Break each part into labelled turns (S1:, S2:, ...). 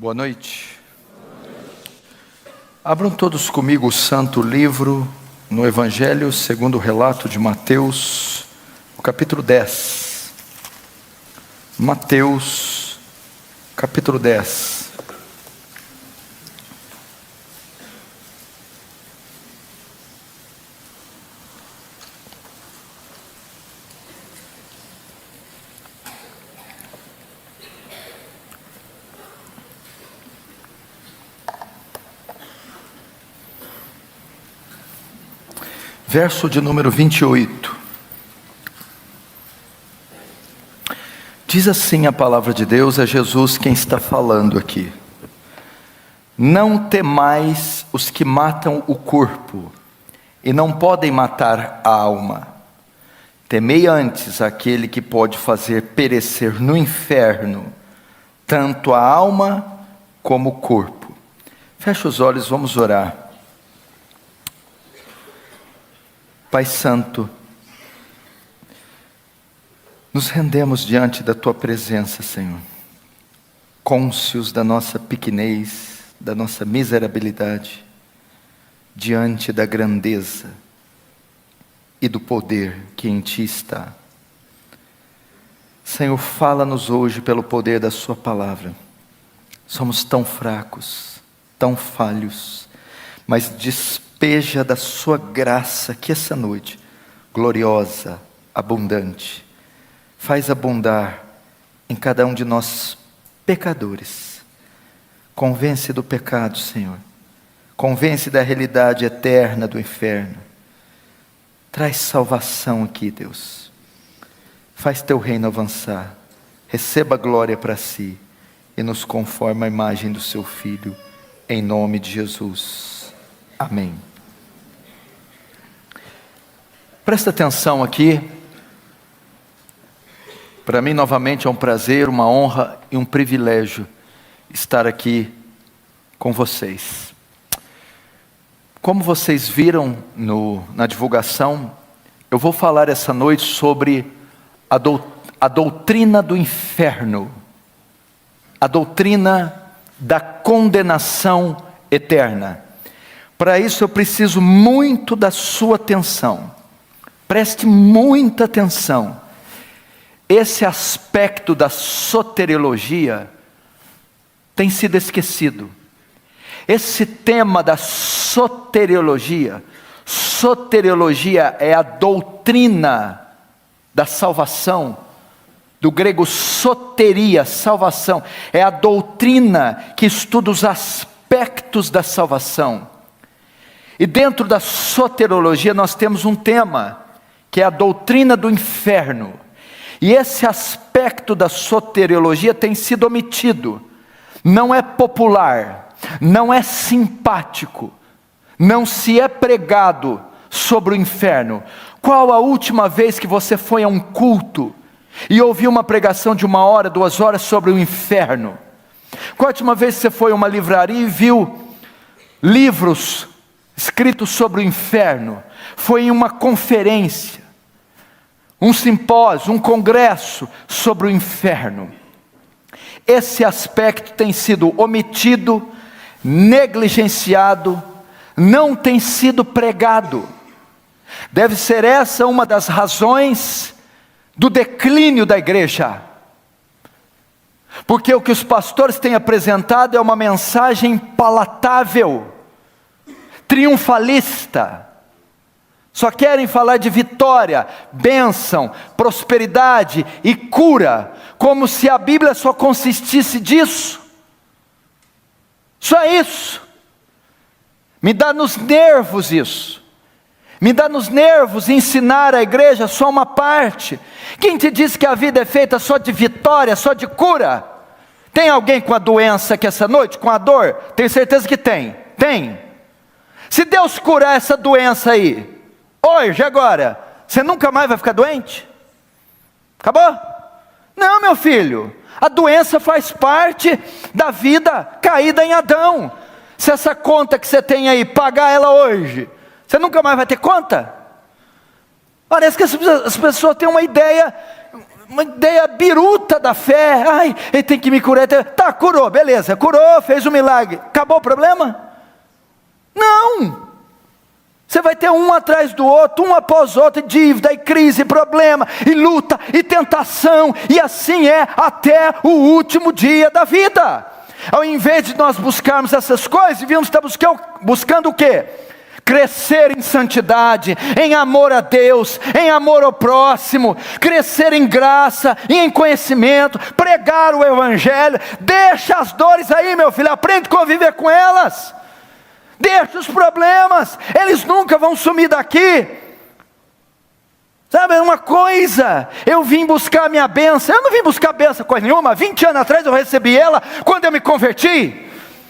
S1: Boa noite. Abram todos comigo o santo livro no Evangelho segundo o relato de Mateus, o capítulo 10. Mateus, capítulo 10. Verso de número 28. Diz assim a palavra de Deus, é Jesus quem está falando aqui. Não temais os que matam o corpo, e não podem matar a alma. Temei antes aquele que pode fazer perecer no inferno, tanto a alma como o corpo. Feche os olhos, vamos orar. Pai Santo, nos rendemos diante da Tua presença, Senhor, cônscios da nossa pequenez, da nossa miserabilidade, diante da grandeza e do poder que em Ti está. Senhor, fala-nos hoje pelo poder da Sua palavra. Somos tão fracos, tão falhos, mas despeja da Sua graça que essa noite, gloriosa, abundante, faz abundar em cada um de nós pecadores. Convence do pecado, Senhor. Convence da realidade eterna do inferno. Traz salvação aqui, Deus. Faz Teu reino avançar. Receba a glória para Si e nos conforma à imagem do Seu Filho, em nome de Jesus. Amém. Presta atenção aqui. Para mim, novamente, é um prazer, uma honra e um privilégio estar aqui com vocês. Como vocês viram na divulgação, eu vou falar essa noite sobre a doutrina do inferno, a doutrina da condenação eterna. Para isso eu preciso muito da sua atenção. Preste muita atenção. Esse aspecto da soteriologia tem sido esquecido. Esse tema da soteriologia é a doutrina da salvação, do grego soteria, salvação, é a doutrina que estuda os aspectos da salvação. E dentro da soteriologia nós temos um tema, que é a doutrina do inferno. E esse aspecto da soteriologia tem sido omitido. Não é popular, não é simpático, não se é pregado sobre o inferno. Qual a última vez que você foi a um culto e ouviu uma pregação de 1 hora, 2 horas sobre o inferno? Qual a última vez que você foi a uma livraria e viu livros escritos sobre o inferno? Foi em uma conferência, um simpósio, um congresso sobre o inferno. Esse aspecto tem sido omitido, negligenciado, não tem sido pregado. Deve ser essa uma das razões do declínio da igreja. Porque o que os pastores têm apresentado é uma mensagem palatável, triunfalista. Só querem falar de vitória, bênção, prosperidade e cura, como se a Bíblia só consistisse disso. Só isso. Me dá nos nervos isso. Me dá nos nervos ensinar a igreja só uma parte. Quem te disse que a vida é feita só de vitória, só de cura? Tem alguém com a doença aqui essa noite, com a dor? Tenho certeza que tem. Tem. Se Deus curar essa doença aí, hoje, agora, você nunca mais vai ficar doente? Acabou? Não, meu filho, a doença faz parte da vida caída em Adão. Se essa conta que você tem aí, pagar ela hoje, você nunca mais vai ter conta? Parece que as pessoas têm uma ideia uma ideia biruta da fé. Ai, ele tem que me curar. Tá, curou, beleza, curou, fez um milagre. Acabou o problema? Não! Você vai ter um atrás do outro, um após outro, dívida, e crise, e problema, e luta, e tentação, e assim é até o último dia da vida. Ao invés de nós buscarmos essas coisas, devíamos estar buscando o quê? Crescer em santidade, em amor a Deus, em amor ao próximo, crescer em graça e em conhecimento, pregar o Evangelho. Deixa as dores aí, meu filho, aprende a conviver com elas. Deixa os problemas, eles nunca vão sumir daqui. Sabe, é uma coisa, eu vim buscar a minha bênção. Eu não vim buscar bênção coisa nenhuma. 20 anos atrás eu recebi ela, quando eu me converti.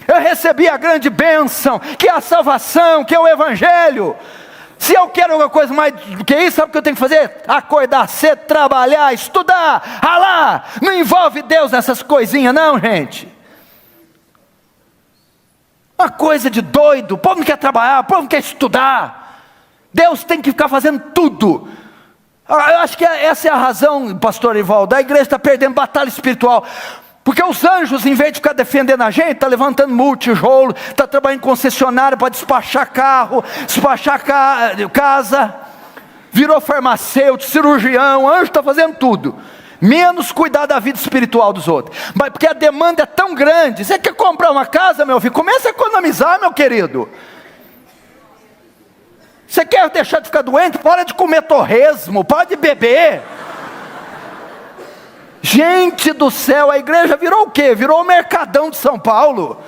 S1: Eu recebi a grande bênção, que é a salvação, que é o Evangelho. Se eu quero alguma coisa mais do que isso, sabe o que eu tenho que fazer? Acordar cedo, trabalhar, estudar, ralar. Não envolve Deus nessas coisinhas não, gente. Uma coisa de doido. O povo não quer trabalhar, o povo não quer estudar. Deus tem que ficar fazendo tudo. Eu acho que essa é a razão, pastor Ivaldo, a igreja está perdendo batalha espiritual. Porque os anjos, em vez de ficar defendendo a gente, está levantando multijolo, está trabalhando em concessionária para despachar carro, despachar casa, virou farmacêutico, cirurgião, o anjo está fazendo tudo, menos cuidar da vida espiritual dos outros. Mas porque a demanda é tão grande. Você quer comprar uma casa, meu filho? Começa a economizar, meu querido. Você quer deixar de ficar doente? Para de comer torresmo, para de beber. Gente do céu, a igreja virou o quê? Virou o Mercadão de São Paulo,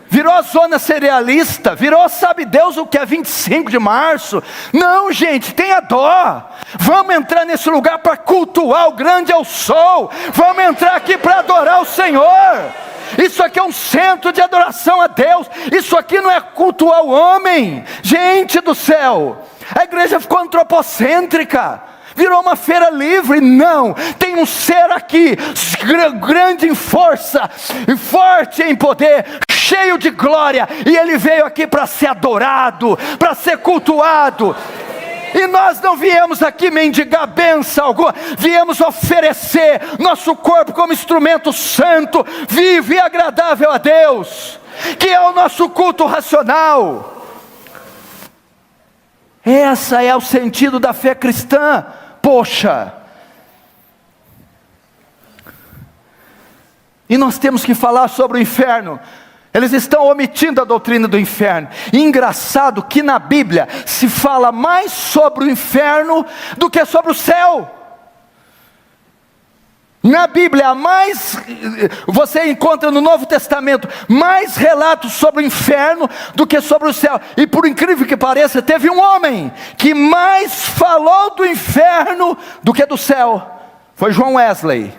S1: virou a zona cerealista, virou sabe Deus o que é 25 de março. Não, gente, tenha dó. Vamos entrar nesse lugar para cultuar o grande eu sou. Vamos entrar aqui para adorar o Senhor. Isso aqui é um centro de adoração a Deus. Isso aqui não é cultuar o homem. Gente do céu, a igreja ficou antropocêntrica, virou uma feira livre. Não, tem um ser aqui, grande em força, forte em poder, cheio de glória, e ele veio aqui para ser adorado, para ser cultuado. E nós não viemos aqui mendigar bênção alguma, viemos oferecer nosso corpo como instrumento santo, vivo e agradável a Deus, que é o nosso culto racional. Essa é o sentido da fé cristã. Poxa, e nós temos que falar sobre o inferno. Eles estão omitindo a doutrina do inferno. E engraçado que na Bíblia se fala mais sobre o inferno do que sobre o céu. Na Bíblia, você encontra no Novo Testamento mais relatos sobre o inferno do que sobre o céu. E por incrível que pareça, teve um homem que mais falou do inferno do que do céu. Foi John Wesley?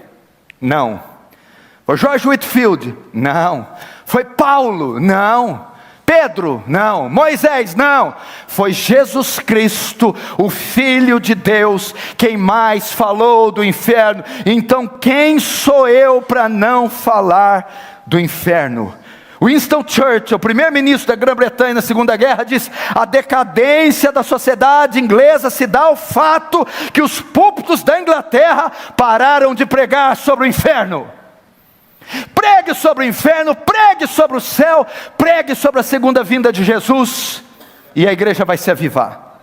S1: Não. Foi George Whitefield? Não. Foi Paulo? Não. Pedro? Não. Moisés? Não. Foi Jesus Cristo, o Filho de Deus, quem mais falou do inferno. Então quem sou eu para não falar do inferno? Winston Churchill, o primeiro-ministro da Grã-Bretanha na Segunda Guerra, diz: a decadência da sociedade inglesa se dá ao fato que os púlpitos da Inglaterra pararam de pregar sobre o inferno. Pregue sobre o inferno, pregue sobre o céu, pregue sobre a segunda vinda de Jesus, e a igreja vai se avivar.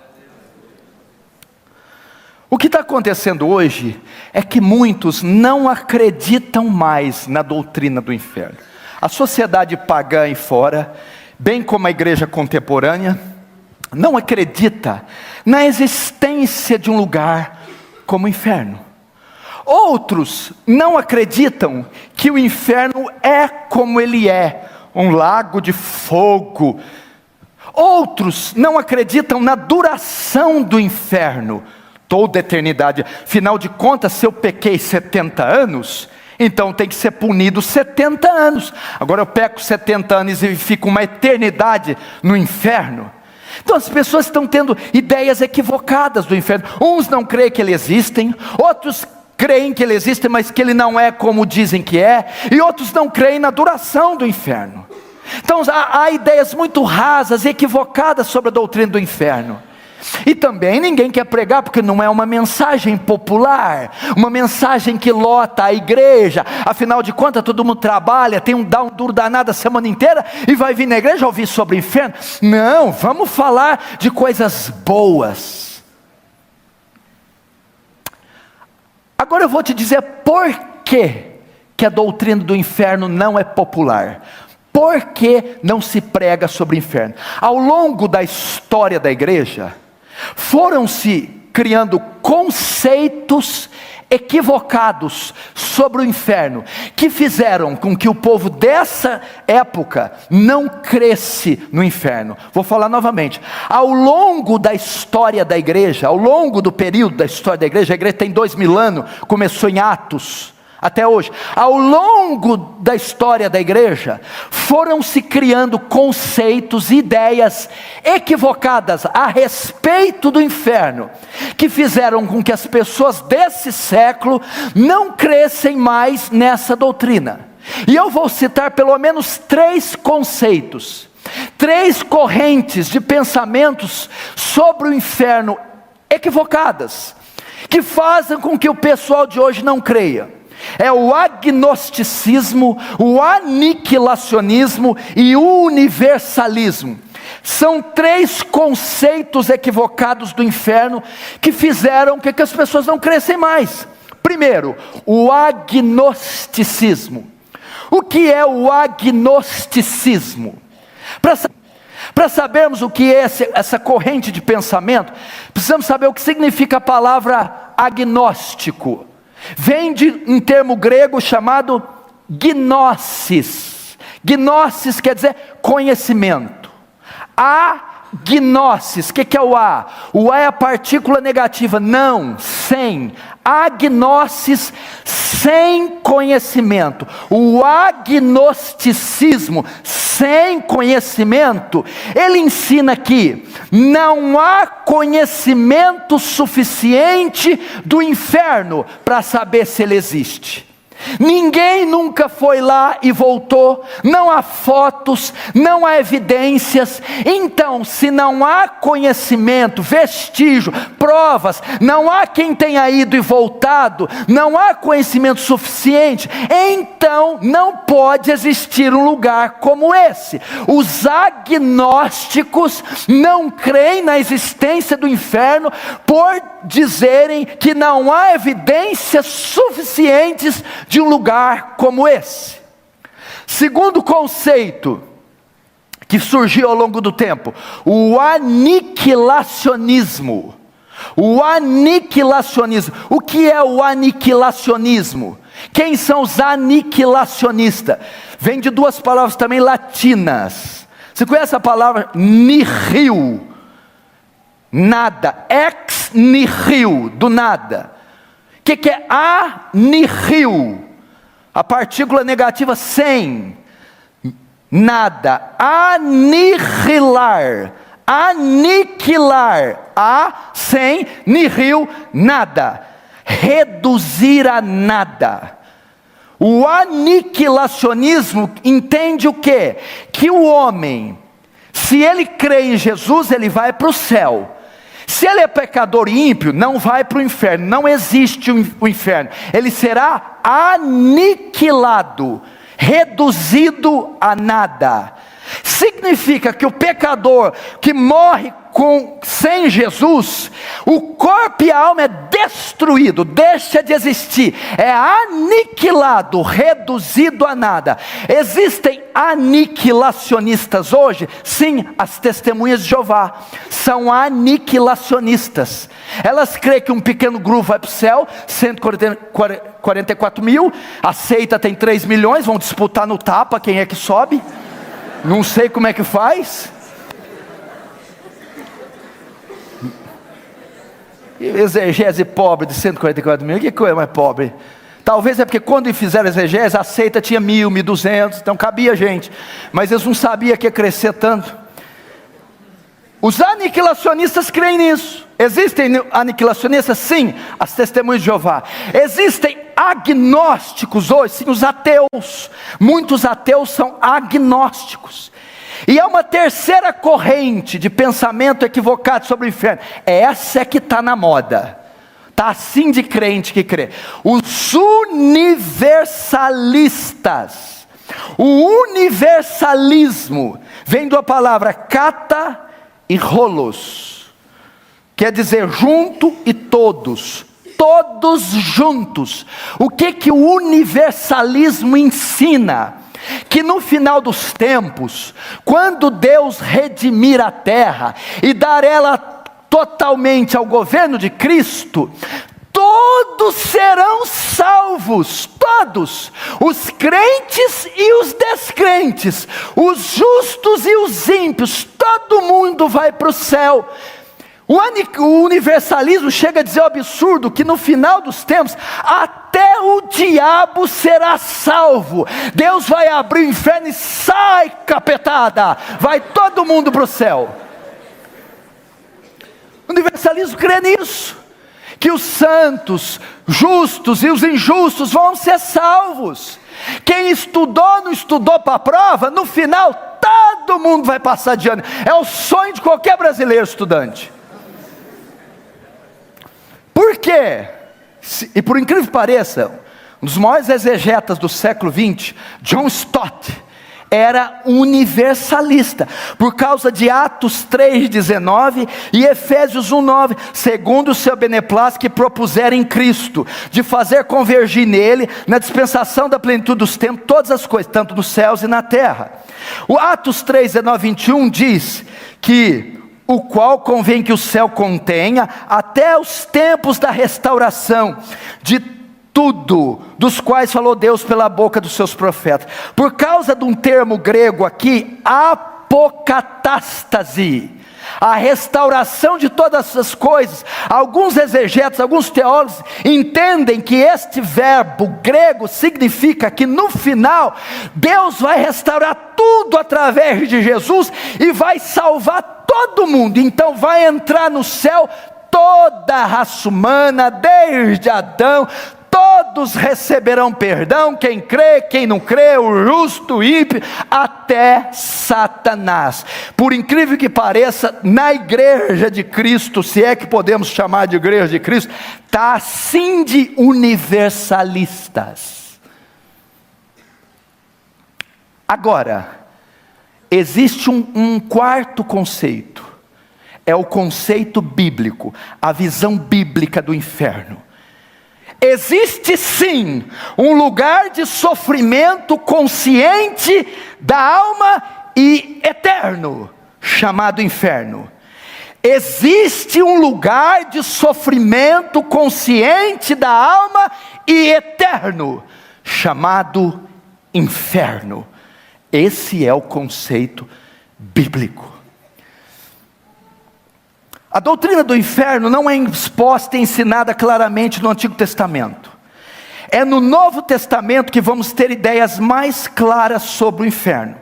S1: O que está acontecendo hoje é que muitos não acreditam mais na doutrina do inferno. A sociedade pagã aí fora, bem como a igreja contemporânea, não acredita na existência de um lugar como o inferno. Outros não acreditam que o inferno é como ele é, um lago de fogo. Outros não acreditam na duração do inferno, toda a eternidade. Afinal de contas, se eu pequei 70 anos, então tem que ser punido 70 anos. Agora eu peco 70 anos e fico uma eternidade no inferno. Então as pessoas estão tendo ideias equivocadas do inferno. Uns não creem que ele existe, outros creem que ele existe, mas que ele não é como dizem que é, e outros não creem na duração do inferno. Então há ideias muito rasas e equivocadas sobre a doutrina do inferno. E também ninguém quer pregar porque não é uma mensagem popular, uma mensagem que lota a igreja. Afinal de contas, todo mundo trabalha, dá um duro danado a semana inteira e vai vir na igreja ouvir sobre o inferno. Não, vamos falar de coisas boas. Agora eu vou te dizer por que a doutrina do inferno não é popular. Por que não se prega sobre o inferno? Ao longo da história da igreja, foram-se criando conceitos equivocados sobre o inferno, que fizeram com que o povo dessa época não cresce no inferno. Vou falar novamente. Ao longo da história da igreja, ao longo do período da história da igreja, a igreja tem 2000 anos, começou em Atos, até hoje. Ao longo da história da igreja, foram se criando conceitos, ideias equivocadas a respeito do inferno, que fizeram com que as pessoas desse século não crescem mais nessa doutrina. E eu vou citar pelo menos 3 conceitos, 3 correntes de pensamentos sobre o inferno equivocadas, que fazem com que o pessoal de hoje não creia. É o agnosticismo, o aniquilacionismo e o universalismo. São 3 conceitos equivocados do inferno que fizeram que as pessoas não crescem mais. Primeiro, o agnosticismo. O que é o agnosticismo? Para sabermos o que é essa corrente de pensamento, precisamos saber o que significa a palavra agnóstico. Vem de um termo grego chamado gnosis. Gnosis quer dizer conhecimento. Agnosis, o que é o A? O A é a partícula negativa, não, sem. Agnosis, sem conhecimento. O agnosticismo, sem conhecimento, ele ensina que não há conhecimento suficiente do inferno para saber se ele existe. Ninguém nunca foi lá e voltou, não há fotos, não há evidências. Então, se não há conhecimento, vestígio, provas, não há quem tenha ido e voltado, não há conhecimento suficiente, então não pode existir um lugar como esse. Os agnósticos não creem na existência do inferno por dizerem que não há evidências suficientes de um lugar como esse. Segundo conceito que surgiu ao longo do tempo, o aniquilacionismo. O aniquilacionismo. O que é o aniquilacionismo? Quem são os aniquilacionistas? Vem de 2 palavras também latinas. Você conhece a palavra nihil? Nada. Ex nihil, do nada. O que é anihil? A partícula negativa sem. Nada. Aniquilar. Aniquilar. Sem. Nihil. Nada. Reduzir a nada. O aniquilacionismo entende o quê? Que o homem, se ele crê em Jesus, ele vai para o céu. Se ele é pecador e ímpio, não vai para o inferno, não existe o inferno. Ele será aniquilado, reduzido a nada. Significa que o pecador que morre sem Jesus, o corpo e a alma é destruído, deixa de existir, é aniquilado, reduzido a nada. Existem aniquilacionistas hoje? Sim, as testemunhas de Jeová são aniquilacionistas. Elas creem que um pequeno grupo vai para o céu, 144 mil, a seita tem 3 milhões, vão disputar no tapa quem é que sobe. Não sei como é que faz. Exegese pobre de 144 mil, que coisa mais pobre. Talvez é porque quando fizeram exegese, a seita tinha 1.000, 1.200, então cabia gente, mas eles não sabiam que ia crescer tanto. Os aniquilacionistas creem nisso. Existem aniquilacionistas? Sim, as testemunhas de Jeová. Existem agnósticos hoje? Sim, os ateus. Muitos ateus são agnósticos. E há uma terceira corrente de pensamento equivocado sobre o inferno. Essa é que está na moda. Está assim de crente que crê. Os universalistas. O universalismo vem da palavra kata e holos. Quer dizer junto e todos. Todos juntos. O que o universalismo ensina? Que no final dos tempos, quando Deus redimir a terra e dar ela totalmente ao governo de Cristo, todos serão salvos, todos, os crentes e os descrentes, os justos e os ímpios, todo mundo vai para o céu. O universalismo chega a dizer o absurdo que no final dos tempos, até o diabo será salvo. Deus vai abrir o inferno e sai, capetada, vai todo mundo para o céu. O universalismo crê nisso, que os santos, justos e os injustos vão ser salvos. Quem estudou, não estudou para a prova, no final todo mundo vai passar de ano. É o sonho de qualquer brasileiro estudante. Por quê? E por incrível que pareça, um dos maiores exegetas do século XX, John Stott, era universalista, por causa de Atos 3,19 e Efésios 1,9, segundo o seu beneplácito que propuseram em Cristo, de fazer convergir nele, na dispensação da plenitude dos tempos, todas as coisas, tanto nos céus e na terra. O Atos 3,19, 21 diz que o qual convém que o céu contenha até os tempos da restauração de tudo, dos quais falou Deus pela boca dos seus profetas. Por causa de um termo grego aqui, apocatástase, a restauração de todas essas coisas. Alguns exegetas, alguns teólogos entendem que este verbo grego significa que no final Deus vai restaurar tudo através de Jesus e vai salvar todo mundo. Então vai entrar no céu toda a raça humana, desde Adão. Todos receberão perdão, quem crê, quem não crê, o justo, o ímpio, até Satanás. Por incrível que pareça, na igreja de Cristo, se é que podemos chamar de igreja de Cristo, está assim de universalistas. Agora, existe um quarto conceito, é o conceito bíblico, a visão bíblica do inferno. Existe sim um lugar de sofrimento consciente da alma e eterno, chamado inferno. Existe um lugar de sofrimento consciente da alma e eterno, chamado inferno. Esse é o conceito bíblico. A doutrina do inferno não é exposta e ensinada claramente no Antigo Testamento. É no Novo Testamento que vamos ter ideias mais claras sobre o inferno.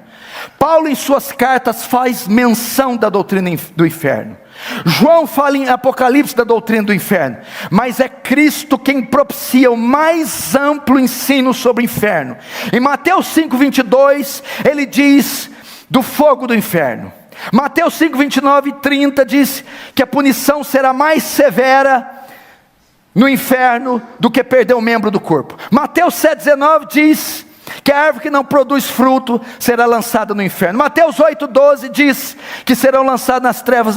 S1: Paulo em suas cartas faz menção da doutrina do inferno. João fala em Apocalipse da doutrina do inferno. Mas é Cristo quem propicia o mais amplo ensino sobre o inferno. Em Mateus 5,22 ele diz do fogo do inferno. Mateus 5, 29 e 30 diz que a punição será mais severa no inferno do que perder um membro do corpo. Mateus 7, 19 diz que a árvore que não produz fruto será lançada no inferno. Mateus 8, 12 diz que serão lançados nas trevas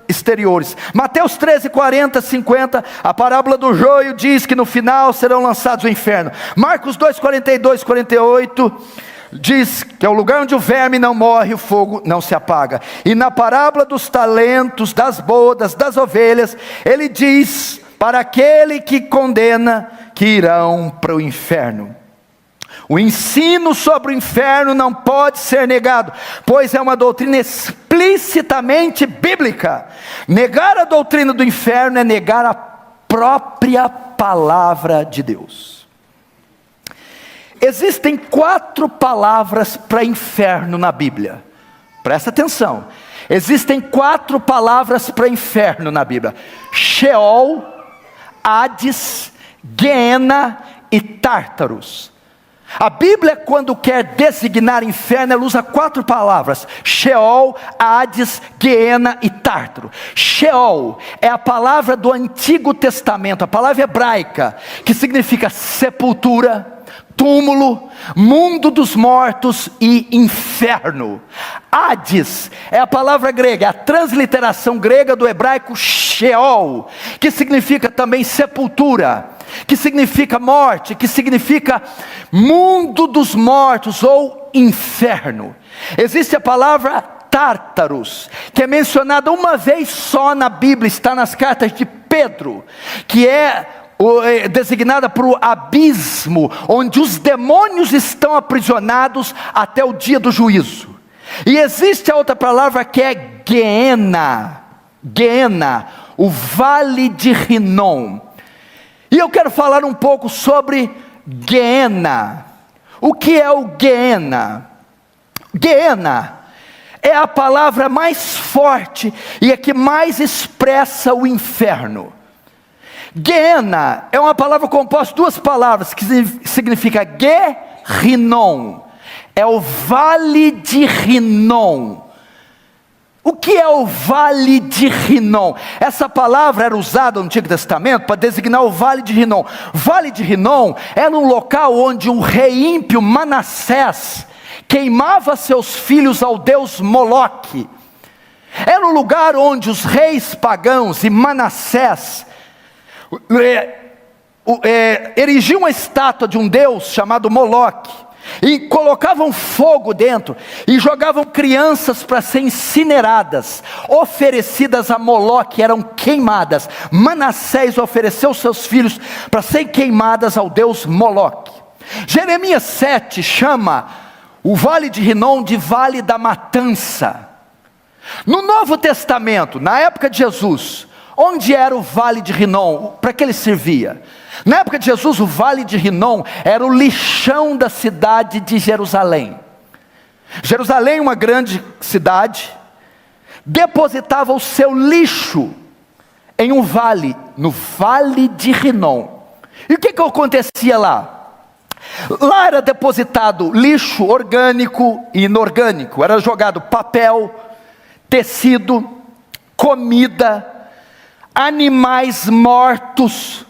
S1: exteriores. Mateus 13, 40, 50, a parábola do joio diz que no final serão lançados no inferno. Marcos 2, 42, 48... diz que é o lugar onde o verme não morre, o fogo não se apaga. E na parábola dos talentos, das bodas, das ovelhas, ele diz para aquele que condena, que irão para o inferno. O ensino sobre o inferno não pode ser negado, pois é uma doutrina explicitamente bíblica. Negar a doutrina do inferno é negar a própria palavra de Deus. Existem 4 palavras para inferno na Bíblia. Presta atenção. Existem 4 palavras para inferno na Bíblia: Sheol, Hades, Guiena e Tártaros. A Bíblia, quando quer designar inferno, ela usa 4 palavras: Sheol, Hades, Guiena e Tártaro. Sheol é a palavra do Antigo Testamento, a palavra hebraica, que significa sepultura, túmulo, mundo dos mortos e inferno. Hades é a palavra grega, é a transliteração grega do hebraico Sheol, que significa também sepultura, que significa morte, que significa mundo dos mortos ou inferno. Existe a palavra Tártaros, que é mencionada uma vez só na Bíblia, está nas cartas de Pedro, que é designada para o abismo, onde os demônios estão aprisionados até o dia do juízo. E existe a outra palavra que é Guiena, Guiena, o vale de Rinom. E eu quero falar um pouco sobre Guiena. O que é o Guiena? Guiena é a palavra mais forte e a que mais expressa o inferno. Guiena é uma palavra composta de 2 palavras, que significa Ge-Rinom, é o vale de Rinom. O que é o vale de Rinom? Essa palavra era usada no Antigo Testamento para designar o vale de Rinom. Vale de Rinom era um local onde o rei ímpio Manassés queimava seus filhos ao deus Moloque. Era um lugar onde os reis pagãos e Manassés erigiam uma estátua de um deus chamado Moloque, e colocavam fogo dentro, e jogavam crianças para serem incineradas, oferecidas a Moloque, eram queimadas. Manassés ofereceu seus filhos para serem queimadas ao deus Moloque. Jeremias 7 chama o vale de Rinom de vale da matança. No Novo Testamento, na época de Jesus, onde era o vale de Rinom? Para que ele servia? Na época de Jesus, o vale de Rinom era o lixão da cidade de Jerusalém. Jerusalém, uma grande cidade, depositava o seu lixo em um vale, no vale de Rinom. E o que acontecia lá? Lá era depositado lixo orgânico e inorgânico, era jogado papel, tecido, comida, animais mortos,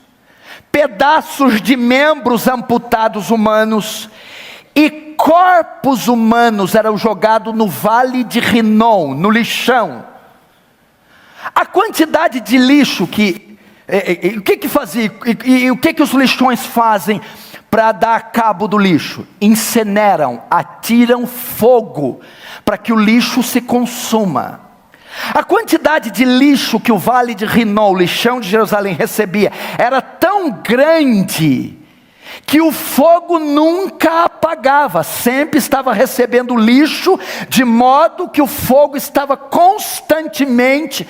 S1: pedaços de membros amputados humanos e corpos humanos eram jogados no vale de Rinom, no lixão. A quantidade de lixo o que fazia, e o que os lixões fazem para dar cabo do lixo? Incineram, atiram fogo para que o lixo se consuma. A quantidade de lixo que o vale de Rinom, o lixão de Jerusalém, recebia era tão grande que o fogo nunca apagava, sempre estava recebendo lixo, de modo que o fogo estava constantemente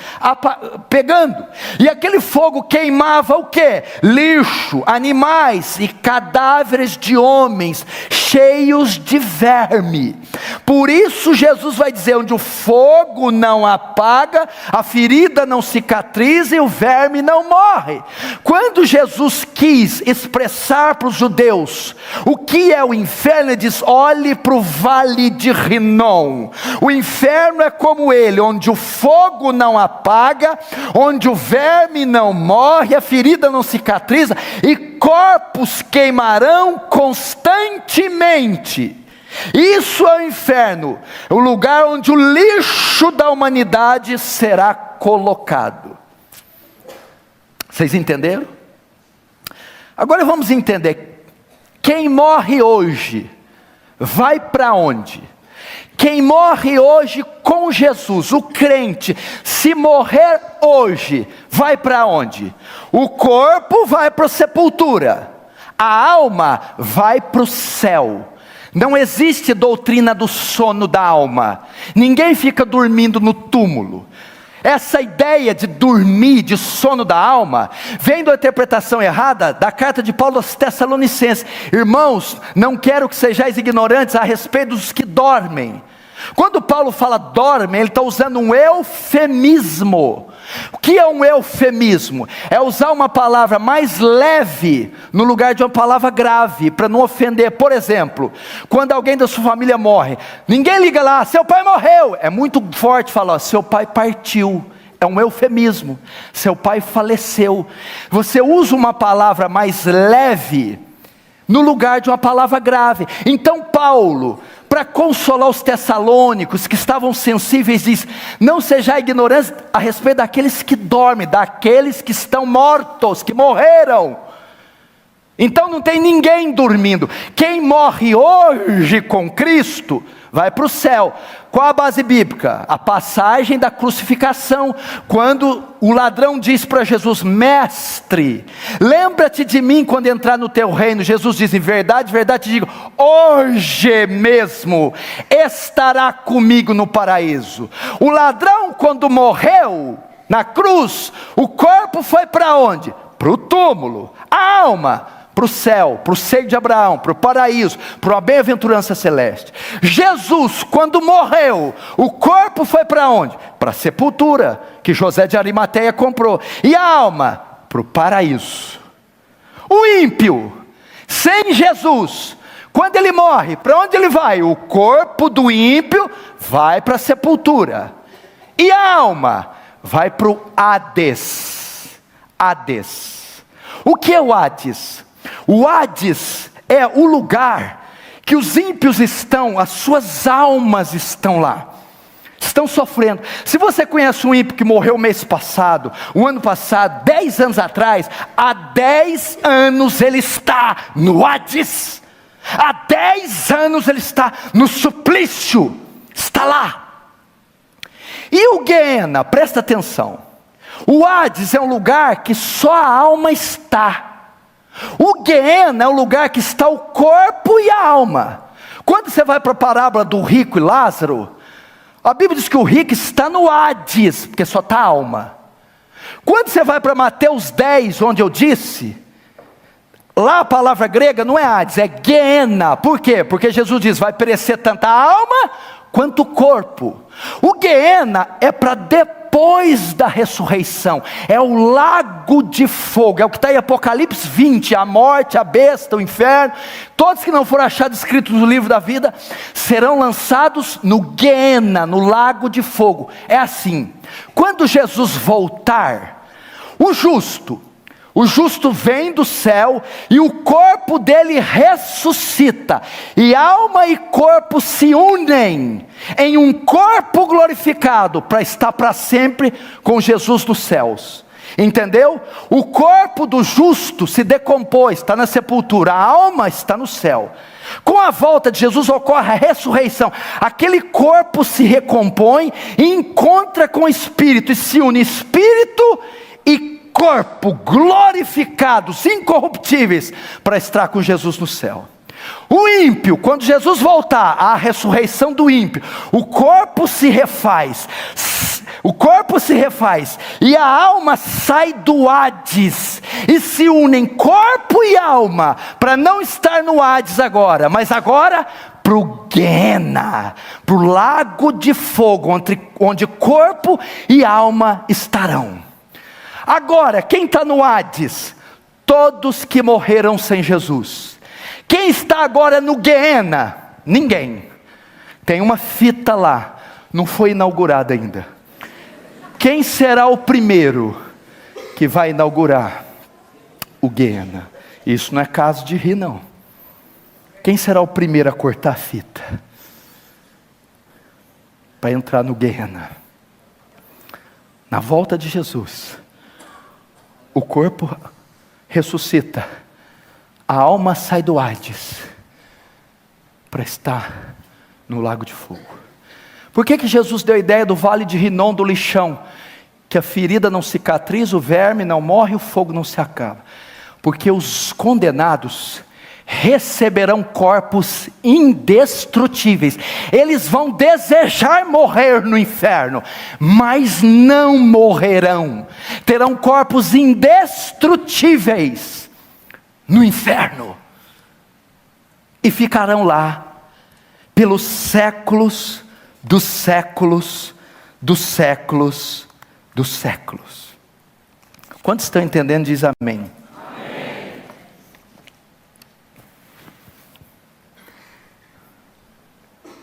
S1: pegando, e aquele fogo queimava o quê? Lixo, animais e cadáveres de homens, cheios de verme. Por isso Jesus vai dizer, onde o fogo não apaga, a ferida não cicatriza e o verme não morre. Quando Jesus quis expressar para os judeus o que é o inferno, ele diz, olhe para o vale de Rinom. O inferno é como ele, onde o fogo não apaga, onde o verme não morre, a ferida não cicatriza e corpos queimarão constantemente. Isso é o inferno, o lugar onde o lixo da humanidade será colocado. Vocês entenderam? Agora vamos entender. Quem morre hoje vai para onde? Quem morre hoje com Jesus, o crente, se morrer hoje, vai para onde? O corpo vai para a sepultura, a alma vai para o céu. Não existe doutrina do sono da alma, ninguém fica dormindo no túmulo. Essa ideia de dormir, de sono da alma, vem da interpretação errada da carta de Paulo aos Tessalonicenses. Irmãos, não quero que sejais ignorantes a respeito dos que dormem, Quando Paulo fala dorme, ele está usando um eufemismo. O que é um eufemismo? É usar uma palavra mais leve no lugar de uma palavra grave, para não ofender. Por exemplo, quando alguém da sua família morre, ninguém liga lá, seu pai morreu. É muito forte falar, ó, seu pai partiu. É um eufemismo, seu pai faleceu. Você usa uma palavra mais leve no lugar de uma palavra grave. Então Paulo, para consolar os tessalônicos que estavam sensíveis, diz: não sejais ignorantes a respeito daqueles que dormem, daqueles que estão mortos, que morreram. Então não tem ninguém dormindo. Quem morre hoje com Cristo vai para o céu. Qual a base bíblica? A passagem da crucificação, quando o ladrão diz para Jesus: mestre, lembra-te de mim quando entrar no teu reino. Jesus diz: em verdade, verdade te digo, hoje mesmo estará comigo no paraíso. O ladrão, quando morreu na cruz, o corpo foi para onde? Para o túmulo. A alma para o céu, para o seio de Abraão, para o paraíso, para a bem-aventurança celeste. Jesus, quando morreu, o corpo foi para onde? Para a sepultura, que José de Arimateia comprou. E a alma? Para o paraíso. O ímpio, sem Jesus, quando ele morre, para onde ele vai? O corpo do ímpio vai para a sepultura. E a alma? Vai para o Hades. Hades. O que é o Hades? O Hades é o lugar que os ímpios estão, as suas almas estão lá, estão sofrendo. Se você conhece um ímpio que morreu mês passado, o ano passado, 10 anos atrás, há 10 anos ele está no Hades, há 10 anos ele está no suplício, está lá. E o Guiena, presta atenção, o Hades é um lugar que só a alma está. O Guiena é o lugar que está o corpo e a alma. Quando você vai para a parábola do rico e Lázaro, a Bíblia diz que o rico está no Hades, porque só está a alma. Quando você vai para Mateus 10, onde eu disse, lá a palavra grega não é Hades, é Guiena. Por quê? Porque Jesus diz, vai perecer tanto a alma quanto o corpo. O Guiena é para depois da ressurreição, é o lago de fogo, é o que está em Apocalipse 20, a morte, a besta, o inferno, todos que não foram achados escritos no livro da vida, serão lançados no Guiena, no lago de fogo. É assim, quando Jesus voltar, o justo vem do céu, e o corpo dele ressuscita, e alma e corpo se unem, em um corpo glorificado, para estar para sempre com Jesus nos céus, entendeu? O corpo do justo se decompôs, está na sepultura, a alma está no céu. Com a volta de Jesus ocorre a ressurreição, aquele corpo se recompõe, e encontra com o Espírito, e se une Espírito e corpo glorificados, incorruptíveis, para estar com Jesus no céu. O ímpio, quando Jesus voltar, a ressurreição do ímpio, o corpo se refaz, e a alma sai do Hades, e se unem corpo e alma, para não estar no Hades agora, mas agora para o Guiena, para o lago de fogo, onde corpo e alma estarão. Agora, quem está no Hades? Todos que morreram sem Jesus. Quem está agora no Guiena? Ninguém. Tem uma fita lá, não foi inaugurada ainda. Quem será o primeiro que vai inaugurar o Guiena? Isso não é caso de rir, não. Quem será o primeiro a cortar a fita para entrar no Guiena? Na volta de Jesus, o corpo ressuscita, a alma sai do Hades, para estar no lago de fogo. Por que Jesus deu a ideia do vale de Rinom, do lixão? Que a ferida não cicatriza, o verme não morre, o fogo não se acaba. Porque os condenados receberão corpos indestrutíveis. Eles vão desejar morrer no inferno, mas não morrerão. Terão corpos indestrutíveis no inferno, e ficarão lá pelos séculos dos séculos, dos séculos, dos séculos. Quantos estão entendendo? Diz amém. Amém.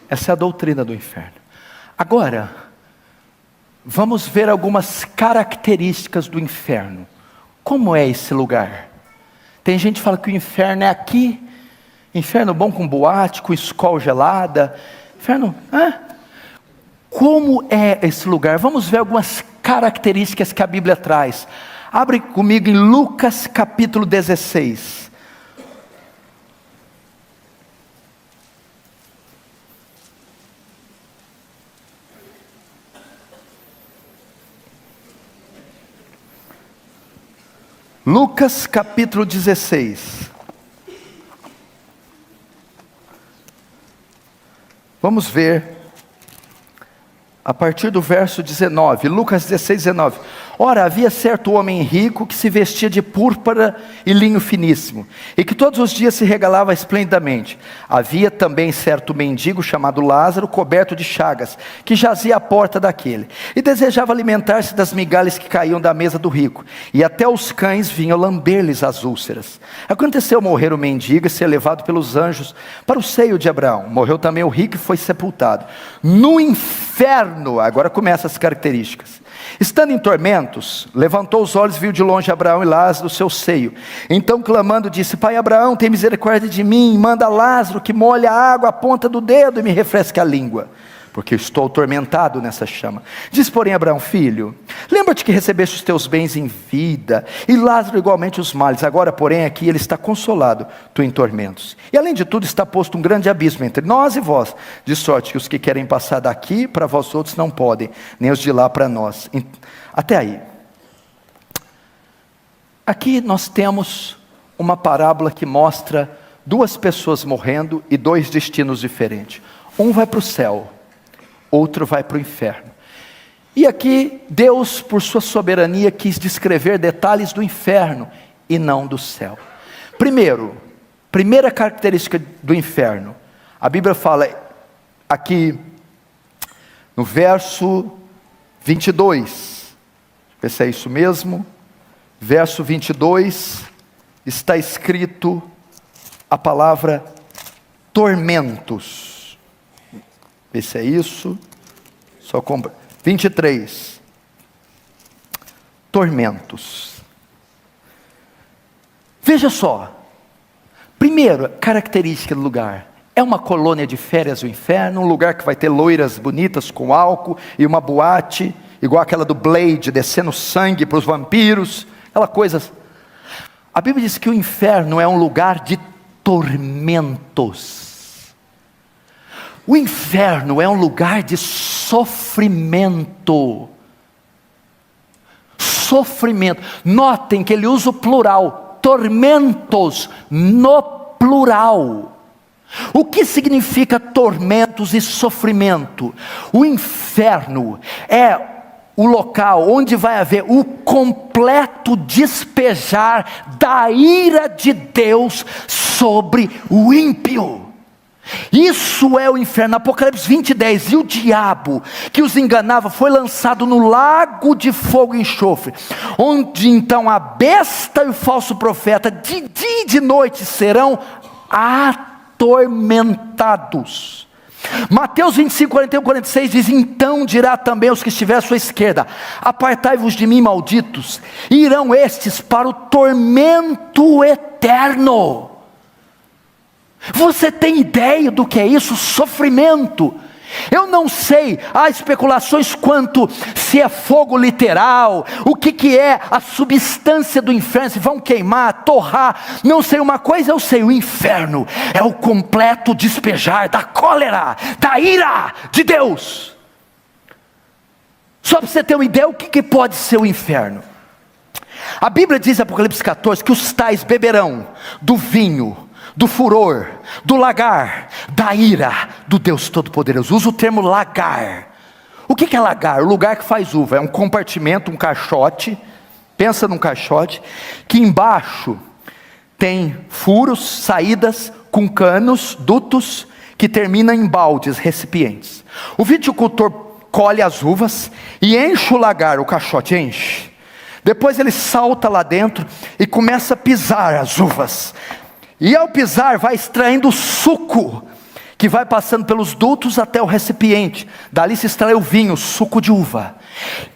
S1: Essa é a doutrina do inferno. Agora, vamos ver algumas características do inferno. Como é esse lugar? Tem gente que fala que o inferno é aqui. Inferno bom com boate, com escola gelada. Inferno, como é esse lugar? Vamos ver algumas características que a Bíblia traz. Abre comigo em Lucas capítulo 16. Lucas capítulo 16. Vamos ver a partir do verso 19, Lucas 16, 19. Ora, havia certo homem rico que se vestia de púrpura e linho finíssimo, e que todos os dias se regalava esplendidamente. Havia também certo mendigo chamado Lázaro, coberto de chagas, que jazia à porta daquele, e desejava alimentar-se das migalhas que caíam da mesa do rico, e até os cães vinham lamber-lhes as úlceras. Aconteceu morrer o mendigo e ser levado pelos anjos para o seio de Abraão. Morreu também o rico e foi sepultado. No inferno, agora começam as características. Estando em tormentos, levantou os olhos e viu de longe Abraão e Lázaro no seu seio. Então clamando disse: Pai Abraão, tem misericórdia de mim, manda Lázaro que molhe a água à ponta do dedo e me refresque a língua, porque estou atormentado nessa chama. Diz porém Abraão: Filho, lembra-te que recebeste os teus bens em vida, e Lázaro igualmente os males. Agora porém aqui ele está consolado, tu em tormentos. E além de tudo está posto um grande abismo entre nós e vós, de sorte que os que querem passar daqui para vós outros não podem, nem os de lá para nós. Até aí. Aqui nós temos uma parábola que mostra duas pessoas morrendo e dois destinos diferentes. Um vai para o céu, outro vai para o inferno. E aqui Deus, por sua soberania, quis descrever detalhes do inferno e não do céu. Primeira característica do inferno, a Bíblia fala aqui no verso 22, ver se é isso mesmo, verso 22, está escrito a palavra tormentos. Ver se é isso. 23. Tormentos. Veja só. Primeiro, característica do lugar. É uma colônia de férias o inferno, um lugar que vai ter loiras bonitas com álcool e uma boate, igual aquela do Blade, descendo sangue para os vampiros, aquela coisa. A Bíblia diz que o inferno é um lugar de tormentos. O inferno é um lugar de sofrimento. Sofrimento. Notem que ele usa o plural. Tormentos no plural. O que significa tormentos e sofrimento? O inferno é o local onde vai haver o completo despejar da ira de Deus sobre o ímpio. Isso é o inferno. Apocalipse 20:10. E o diabo que os enganava foi lançado no lago de fogo e enxofre, onde então a besta e o falso profeta de dia e de noite serão atormentados. Mateus 25, 41, 46 diz: então dirá também aos que estiver à sua esquerda: apartai-vos de mim, malditos, e irão estes para o tormento eterno. Você tem ideia do que é isso? Sofrimento. Eu não sei, há especulações quanto se é fogo literal, o que é a substância do inferno, se vão queimar, torrar, não sei. Uma coisa eu sei: o inferno é o completo despejar da cólera, da ira de Deus. Só para você ter uma ideia, o que pode ser o inferno? A Bíblia diz em Apocalipse 14 que os tais beberão do vinho, do furor, do lagar, da ira do Deus Todo-Poderoso. Usa o termo lagar. O que é lagar? O lugar que faz uva. É um compartimento, um caixote. Pensa num caixote, que embaixo tem furos, saídas com canos, dutos, que termina em baldes, recipientes. O viticultor colhe as uvas e enche o lagar, o caixote enche. Depois ele salta lá dentro e começa a pisar as uvas. E ao pisar vai extraindo o suco, que vai passando pelos dutos até o recipiente. Dali se extrai o vinho, suco de uva.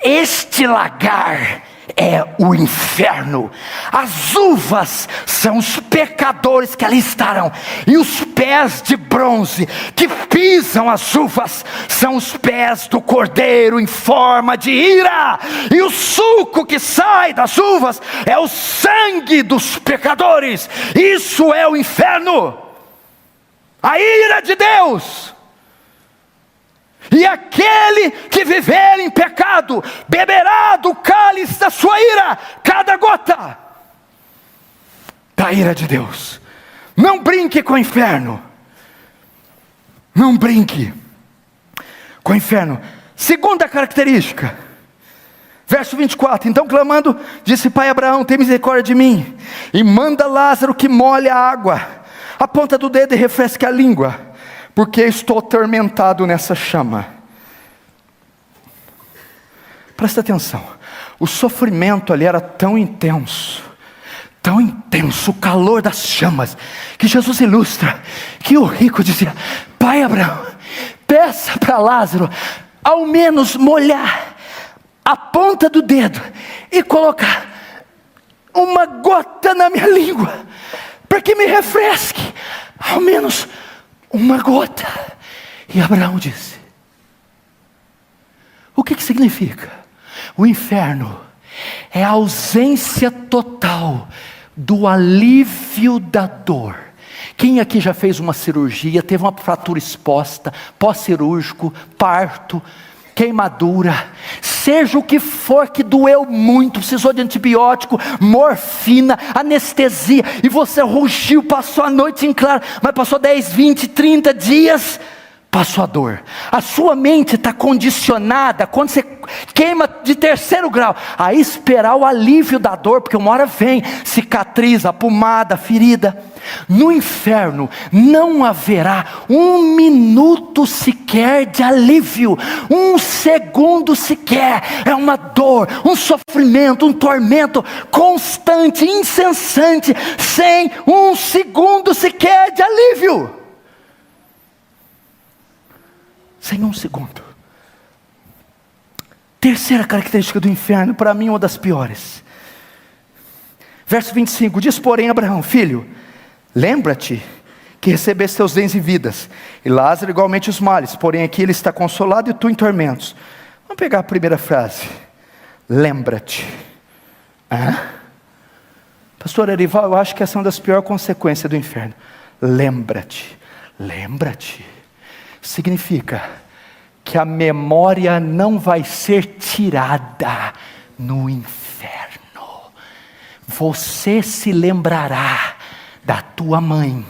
S1: Este lagar é o inferno. As uvas são os pecadores que ali estarão, e os pés de bronze que pisam as uvas são os pés do cordeiro em forma de ira, e o suco que sai das uvas é o sangue dos pecadores. Isso é o inferno, a ira de Deus. E aquele que viver em pecado beberá do cálice da sua ira, cada gota da ira de Deus. Não brinque com o inferno. Não brinque com o inferno. Segunda característica, verso 24: então clamando, disse: Pai Abraão, tem misericórdia de mim, e manda Lázaro que molhe a água, a ponta do dedo e refresque a língua, porque estou atormentado nessa chama. Presta atenção, o sofrimento ali era tão intenso, o calor das chamas, que Jesus ilustra, que o rico dizia: Pai Abraão, peça para Lázaro, ao menos molhar a ponta do dedo, e colocar uma gota na minha língua, para que me refresque, ao menos uma gota. E Abraão disse: o que significa? O inferno é a ausência total do alívio da dor. Quem aqui já fez uma cirurgia, teve uma fratura exposta, pós-cirúrgico, parto, queimadura, seja o que for que doeu muito, precisou de antibiótico, morfina, anestesia, e você rugiu, passou a noite em claro, mas passou 10, 20, 30 dias, passou a dor. A sua mente está condicionada, quando você queima de 3º grau, a esperar o alívio da dor, porque uma hora vem, cicatriza, pomada, ferida. No inferno não haverá 1 minuto sequer de alívio, 1 segundo sequer. É uma dor, um sofrimento, um tormento constante, incessante, sem 1 segundo sequer de alívio. Sem 1 segundo. Terceira característica do inferno, para mim uma das piores. Verso 25: diz porém Abraão: filho, lembra-te que recebeste teus bens e vidas, e Lázaro igualmente os males, porém aqui ele está consolado e tu em tormentos. Vamos pegar a primeira frase. Lembra-te. Pastor Erival, eu acho que essa é uma das piores consequências do inferno. Lembra-te. Lembra-te significa que a memória não vai ser tirada no inferno. Você se lembrará da tua mãe,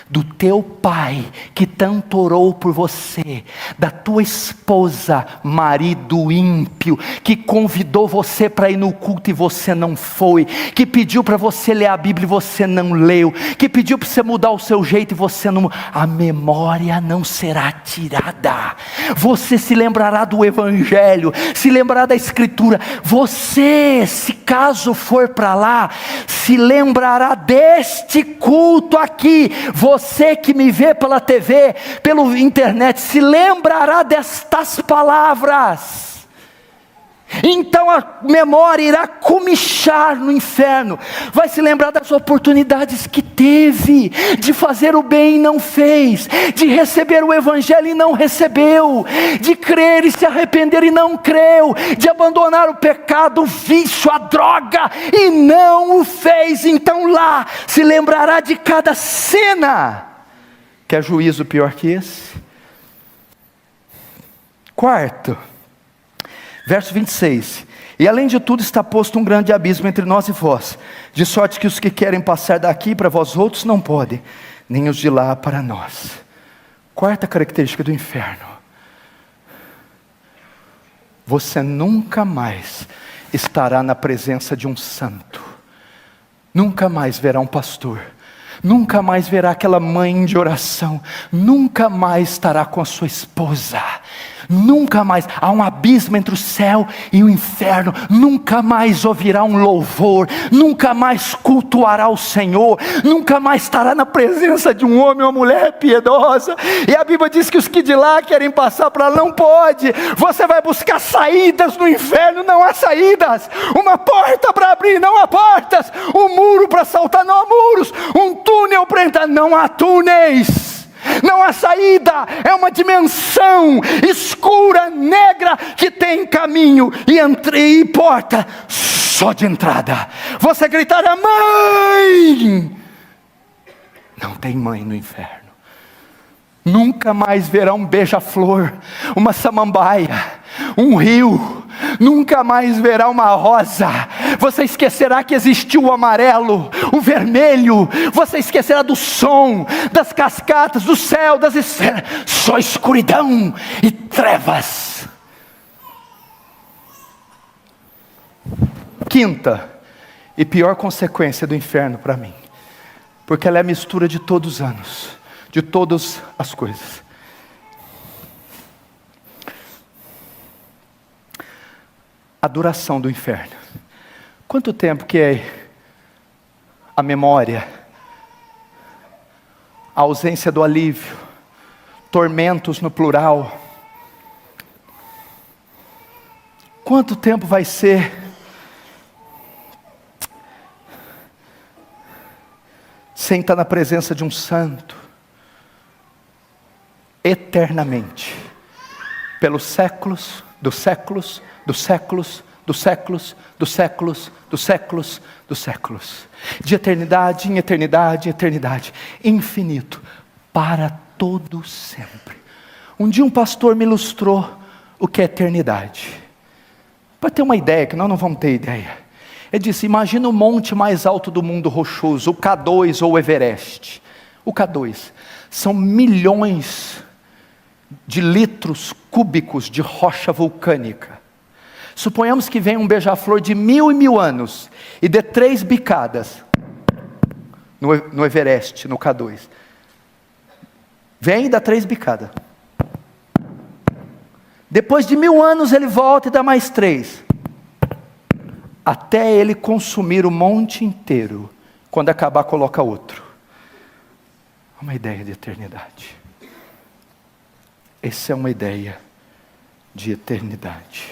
S1: do teu pai que tanto orou por você, da tua esposa, marido ímpio, que convidou você para ir no culto e você não foi, que pediu para você ler a Bíblia e você não leu, que pediu para você mudar o seu jeito e você não. A memória não será tirada. Você se lembrará do Evangelho, se lembrará da Escritura. Você, se caso for para lá, se lembrará deste culto aqui. Você que me vê pela TV, pela internet, se lembrará destas palavras. Então a memória irá comichar no inferno. Vai se lembrar das oportunidades que teve, de fazer o bem e não fez, de receber o Evangelho e não recebeu, de crer e se arrepender e não creu, de abandonar o pecado, o vício, a droga e não o fez. Então lá se lembrará de cada cena. Quer juízo pior que esse? Quarto, verso 26: e além de tudo está posto um grande abismo entre nós e vós, de sorte que os que querem passar daqui para vós outros não podem, nem os de lá para nós. Quarta característica do inferno: você nunca mais estará na presença de um santo, nunca mais verá um pastor, nunca mais verá aquela mãe de oração, nunca mais estará com a sua esposa, nunca mais, há um abismo entre o céu e o inferno, nunca mais ouvirá um louvor, nunca mais cultuará o Senhor, nunca mais estará na presença de um homem ou uma mulher piedosa. E a Bíblia diz que os que de lá querem passar para lá, não pode. Você vai buscar saídas no inferno, não há saídas, uma porta para abrir, não há portas, um muro para saltar, não há muros, um túnel para entrar, não há túneis. Não há saída, é uma dimensão escura, negra, que tem caminho e porta só de entrada. Você gritará: mãe! Não tem mãe no inferno. Nunca mais verá um beija-flor, uma samambaia, um rio, nunca mais verá uma rosa. Você esquecerá que existiu o amarelo, o vermelho, você esquecerá do som, das cascatas, do céu, das estrelas, só escuridão e trevas. Quinta e pior consequência do inferno para mim, porque ela é a mistura de todos os anos, de todas as coisas. A duração do inferno. Quanto tempo que é a memória, a ausência do alívio, tormentos no plural. Quanto tempo vai ser sem estar na presença de um santo? Eternamente, pelos séculos, dos séculos, dos séculos, dos séculos, dos séculos, dos séculos, dos séculos, de eternidade em eternidade, eternidade, infinito, para todo sempre. Um dia um pastor me ilustrou o que é eternidade, para ter uma ideia, que nós não vamos ter ideia. Ele disse: imagina o monte mais alto do mundo rochoso, o K2 ou o Everest. O K2 são milhões de litros cúbicos de rocha vulcânica. Suponhamos que venha um beija-flor de 1000 e 1000 anos e dê 3 bicadas no Everest, no K2. Vem e dá 3 bicadas. Depois de 1000 anos ele volta e dá mais 3. Até ele consumir o monte inteiro. Quando acabar, coloca outro. Uma ideia de eternidade. Essa é uma ideia de eternidade.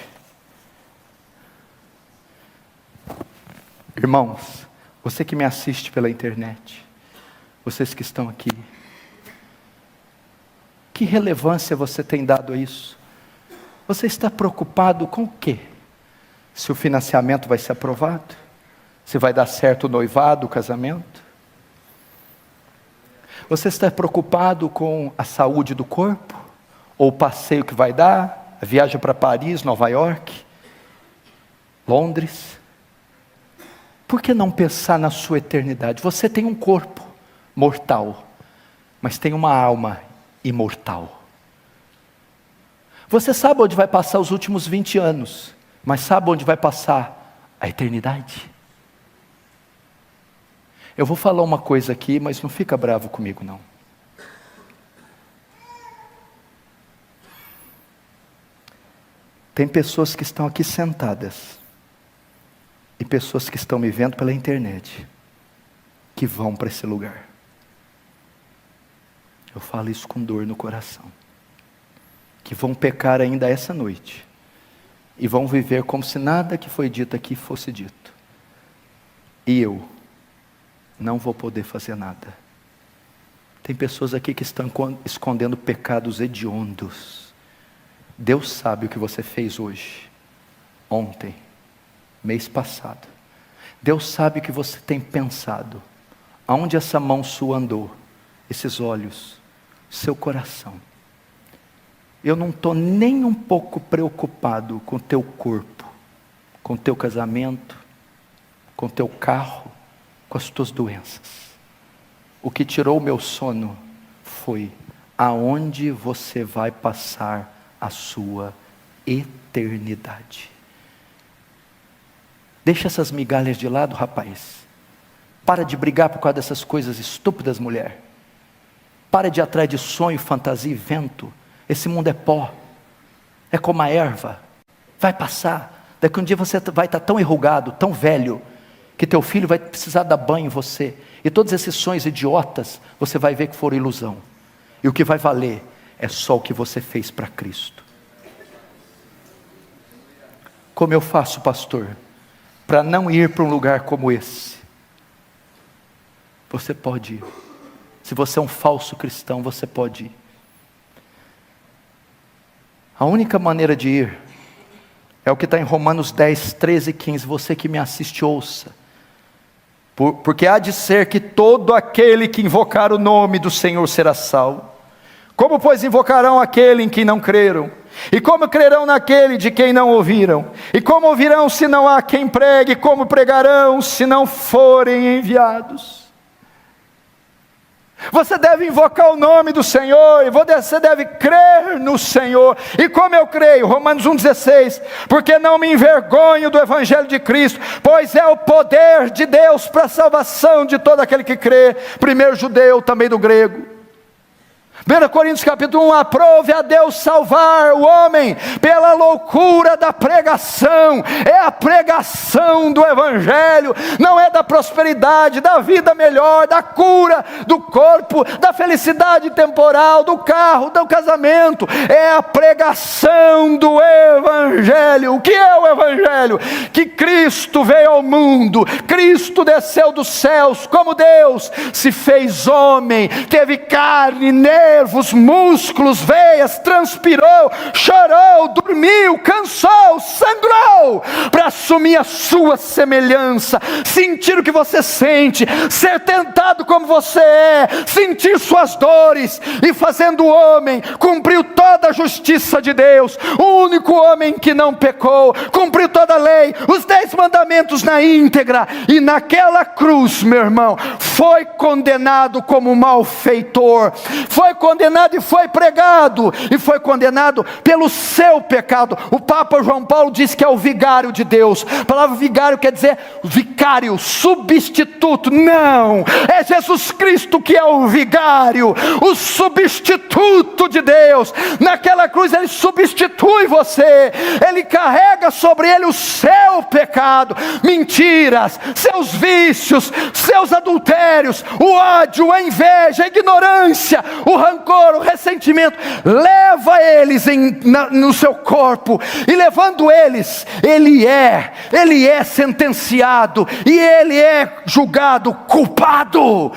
S1: Irmãos, você que me assiste pela internet, vocês que estão aqui, que relevância você tem dado a isso? Você está preocupado com o quê? Se o financiamento vai ser aprovado? Se vai dar certo o noivado, o casamento? Você está preocupado com a saúde do corpo? Ou o passeio que vai dar? A viagem para Paris, Nova York, Londres? Por que não pensar na sua eternidade? Você tem um corpo mortal, mas tem uma alma imortal. Você sabe onde vai passar os últimos 20 anos, mas sabe onde vai passar a eternidade? Eu vou falar uma coisa aqui, mas não fica bravo comigo não. Tem pessoas que estão aqui sentadas, e pessoas que estão me vendo pela internet, que vão para esse lugar. Eu falo isso com dor no coração. Que vão pecar ainda essa noite, e vão viver como se nada que foi dito aqui fosse dito. E eu não vou poder fazer nada. Tem pessoas aqui que estão escondendo pecados hediondos. Deus sabe o que você fez hoje, ontem, mês passado. Deus sabe o que você tem pensado, aonde essa mão sua andou, esses olhos, seu coração. Eu não estou nem um pouco preocupado com o teu corpo, com o teu casamento, com o teu carro, com as tuas doenças. O que tirou o meu sono foi aonde você vai passar a sua eternidade. Deixa essas migalhas de lado, rapaz. Para de brigar por causa dessas coisas estúpidas, mulher. Para de ir atrás de sonho, fantasia e vento. Esse mundo é pó, é como a erva, vai passar. Daqui um dia você vai estar tão enrugado, tão velho, que teu filho vai precisar dar banho em você. E todos esses sonhos idiotas, você vai ver que foram ilusão. E o que vai valer é só o que você fez para Cristo. Como eu faço, pastor, para não ir para um lugar como esse? Você pode ir. Se você é um falso cristão, você pode ir. A única maneira de ir é o que está em Romanos 10, 13 e 15. Você que me assiste, ouça. Porque há de ser que todo aquele que invocar o nome do Senhor será salvo. Como pois invocarão aquele em quem não creram? E como crerão naquele de quem não ouviram? E como ouvirão se não há quem pregue? Como pregarão se não forem enviados? Você deve invocar o nome do Senhor, e você deve crer no Senhor. E como eu creio? Romanos 1,16. Porque não me envergonho do Evangelho de Cristo, pois é o poder de Deus para a salvação de todo aquele que crê, primeiro judeu, também do grego. 1 Coríntios capítulo 1, aprove a Deus salvar o homem pela loucura da pregação. É a pregação do Evangelho, não é da prosperidade, da vida melhor, da cura do corpo, da felicidade temporal, do carro, do casamento. É a pregação do Evangelho. O que é o Evangelho? Que Cristo veio ao mundo, Cristo desceu dos céus como Deus, se fez homem, teve carne, nervos, músculos, veias, transpirou, chorou, dormiu, cansou, sangrou, para assumir a sua semelhança, sentir o que você sente, ser tentado como você é, sentir suas dores, e fazendo o homem, cumpriu toda a justiça de Deus, o único homem que não pecou, cumpriu toda a lei, os 10 mandamentos na íntegra, e naquela cruz, meu irmão, foi condenado como malfeitor, foi condenado e foi pregado, e foi condenado pelo seu pecado. O Papa João Paulo diz que é o vigário de Deus. A palavra vigário quer dizer vicário, substituto. Não, é Jesus Cristo que é o vigário, o substituto de Deus. Naquela cruz ele substitui você, ele carrega sobre ele o seu pecado, mentiras, seus vícios, seus adultérios, o ódio, a inveja, a ignorância, o rancor, o ressentimento. Leva eles no seu corpo, e levando eles, ele é sentenciado, e ele é julgado culpado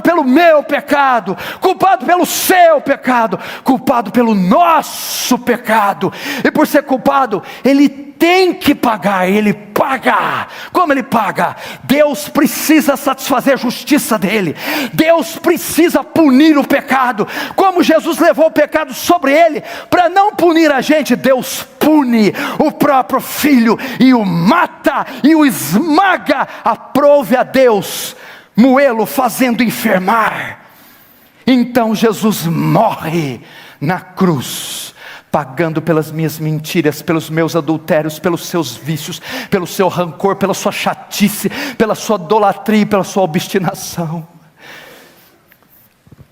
S1: pelo meu pecado, culpado pelo seu pecado, culpado pelo nosso pecado. E por ser culpado, ele tem que pagar, ele paga. Como ele paga? Deus precisa satisfazer a justiça dele, Deus precisa punir o pecado. Como Jesus levou o pecado sobre ele, para não punir a gente, Deus pune o próprio filho, e o mata, e o esmaga. Aprove a Deus moê-lo, fazendo enfermar. Então Jesus morre na cruz, pagando pelas minhas mentiras, pelos meus adultérios, pelos seus vícios, pelo seu rancor, pela sua chatice, pela sua idolatria, pela sua obstinação.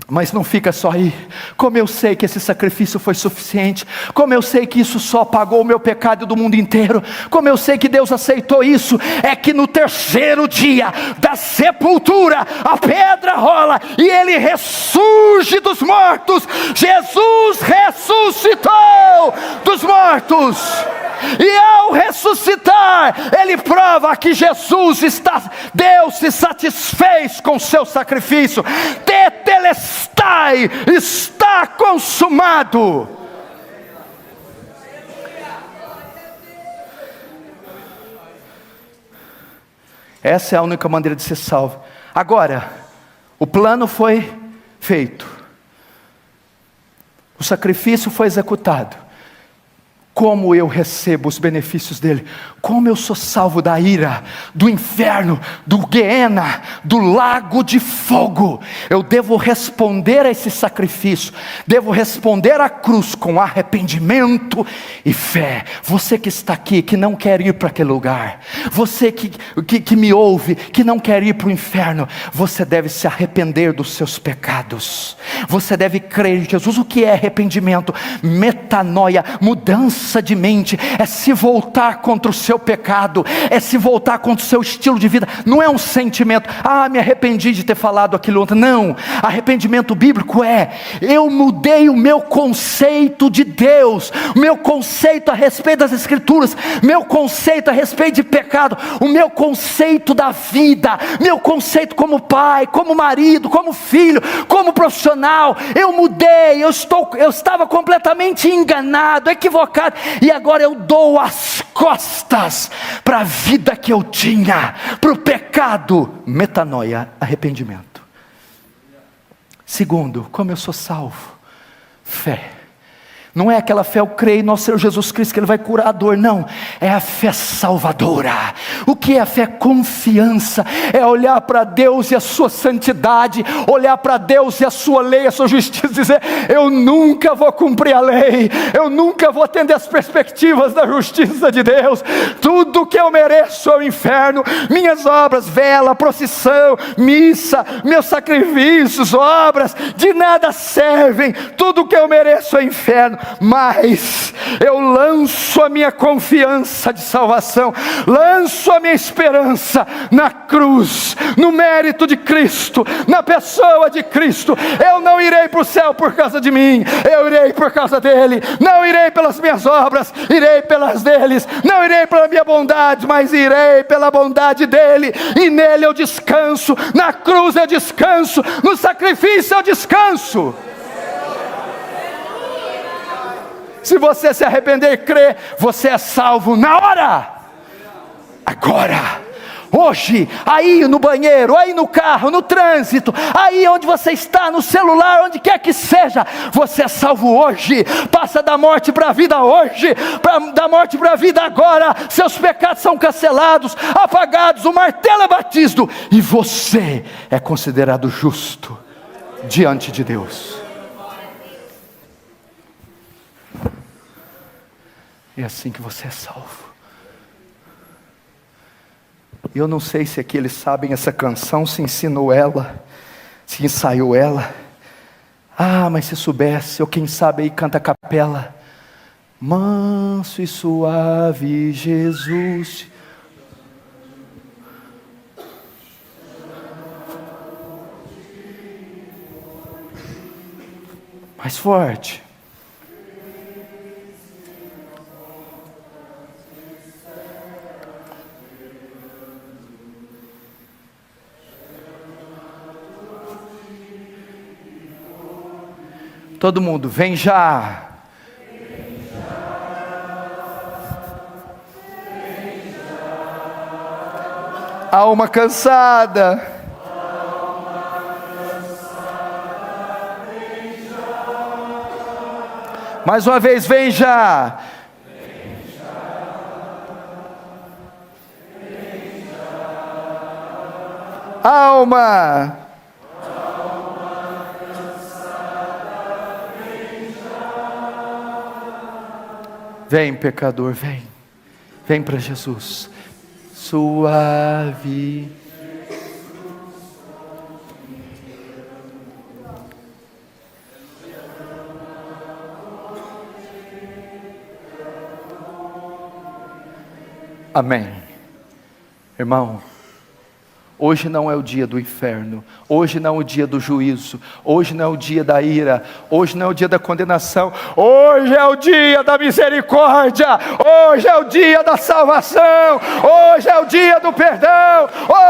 S1: Mas não fica só aí. Como eu sei que esse sacrifício foi suficiente, como eu sei que isso só pagou o meu pecado do mundo inteiro, como eu sei que Deus aceitou isso, é que no terceiro dia da sepultura, a pedra rola, e ele ressurge dos mortos. Jesus ressuscitou dos mortos, e ao ressuscitar, ele prova que Deus se satisfez com o seu sacrifício. Tetelestai, está consumado. Essa é a única maneira de ser salvo. Agora, o plano foi feito, o sacrifício foi executado. como eu recebo os benefícios dele, como eu sou salvo da ira, do inferno, do Guiena, do lago de fogo. Eu devo responder a esse sacrifício, devo responder à cruz com arrependimento e fé. Você que está aqui, que não quer ir para aquele lugar, você que me ouve, que não quer ir para o inferno, você deve se arrepender dos seus pecados, você deve crer em Jesus. O que é arrependimento? Metanoia, mudança de mente, é se voltar contra o seu pecado, é se voltar contra o seu estilo de vida. Não é um sentimento, me arrependi de ter falado aquilo ontem. Não, arrependimento bíblico é: eu mudei o meu conceito de Deus, o meu conceito a respeito das Escrituras, meu conceito a respeito de pecado, o meu conceito da vida, meu conceito como pai, como marido, como filho, como profissional. Eu mudei, eu estava completamente enganado, equivocado, e agora eu dou as costas para a vida que eu tinha, para o pecado. Metanoia, arrependimento. Segundo, como eu sou salvo? Fé. Não é aquela fé, eu creio em nosso Senhor Jesus Cristo que Ele vai curar a dor. Não, é a fé salvadora. O que é a fé? Confiança. É olhar para Deus e a sua santidade, olhar para Deus e a sua lei, a sua justiça, dizer: eu nunca vou cumprir a lei, eu nunca vou atender as perspectivas da justiça de Deus. Tudo que eu mereço é o inferno. Minhas obras, vela, procissão, missa, meus sacrifícios, obras, de nada servem. Tudo que eu mereço é o inferno. Mas eu lanço a minha confiança de salvação, lanço a minha esperança na cruz, no mérito de Cristo, na pessoa de Cristo. Eu não irei para o céu por causa de mim, eu irei por causa dele. Não irei pelas minhas obras, irei pelas deles. Não irei pela minha bondade, mas irei pela bondade dele, e nele eu descanso. Na cruz eu descanso, no sacrifício eu descanso. Se você se arrepender e crer, você é salvo na hora, agora, hoje, aí no banheiro, aí no carro, no trânsito, aí onde você está, no celular, onde quer que seja. Você é salvo hoje. Passa da morte para a vida hoje, da morte para a vida agora. Seus pecados são cancelados, apagados, o martelo é batido, e você é considerado justo diante de Deus. É assim que você é salvo. Eu não sei se aqui eles sabem essa canção, se ensinou ela, se ensaiou ela. Mas se soubesse, ou quem sabe aí canta a capela: manso e suave Jesus. Mais forte. Todo mundo, vem já. Alma cansada. Mais uma vez, vem já. Alma. Vem, pecador, vem. Vem para Jesus. Suave. Amém. Irmão, hoje não é o dia do inferno, hoje não é o dia do juízo, hoje não é o dia da ira, hoje não é o dia da condenação, hoje é o dia da misericórdia, hoje é o dia da salvação, hoje é o dia do perdão,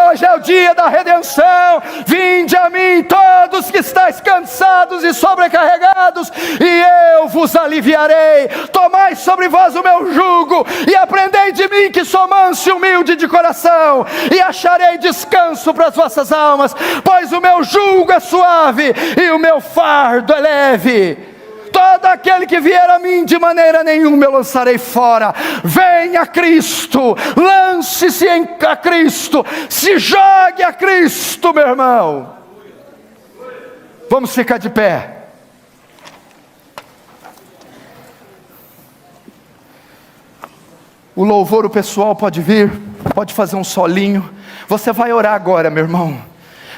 S1: hoje é o dia da redenção. Vinde a mim todos que estáis cansados e sobrecarregados, e eu vos aliviarei. Tomai sobre vós o meu jugo, e aprendei de mim, que sou manso e humilde de coração, e acharei descanso para as vossas almas, pois o meu jugo é suave e o meu fardo é leve. todo aquele que vier a mim, de maneira nenhuma eu lançarei fora. Venha a Cristo, lance-se a Cristo, se jogue a Cristo, meu irmão. Vamos ficar de pé. O louvor, o pessoal pode vir, pode fazer um solinho. Você vai orar agora, meu irmão.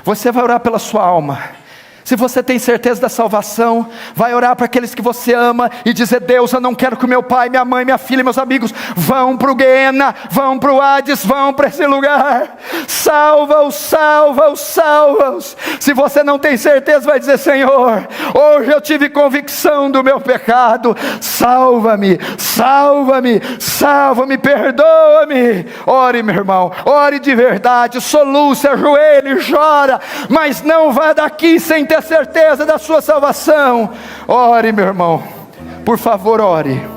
S1: Você vai orar pela sua alma. Se você tem certeza da salvação, vai orar para aqueles que você ama e dizer: Deus, eu não quero que o meu pai, minha mãe, minha filha, meus amigos vão para o Guiena, vão para o Hades, vão para esse lugar. Salva-os, salva-os, salva-os. Se você não tem certeza, vai dizer: Senhor, hoje eu tive convicção do meu pecado, salva-me, salva-me, salva-me, perdoa-me. Ore, meu irmão, ore de verdade, soluce, ajoelhe, chora, mas não vá daqui sem ter certeza da sua salvação. Ore, meu irmão, por favor, ore.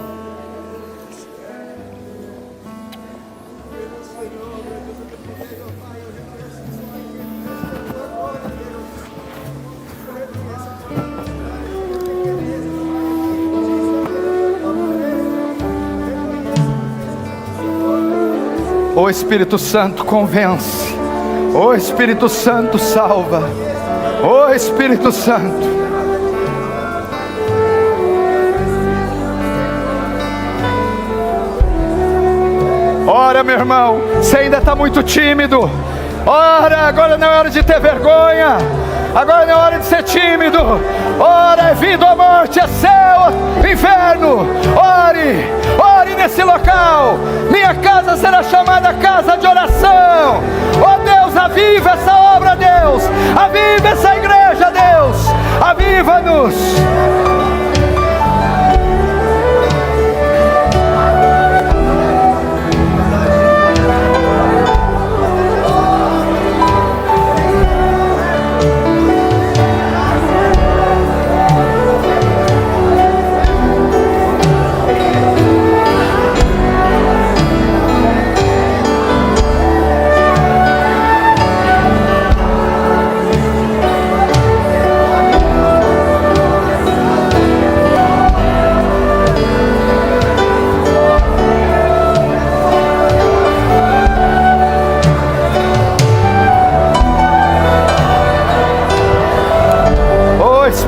S1: O Espírito Santo convence, o Espírito Santo salva, o Espírito Santo. Ora, meu irmão, você ainda está muito tímido. Ora, agora não é hora de ter vergonha, agora não é hora de ser tímido. Ora, é vida ou morte, é céu, inferno. Ore, ore nesse local. Minha casa será chamada casa de oração. Oh Deus, aviva essa obra, Deus. Aviva essa igreja, Deus. Aviva-nos.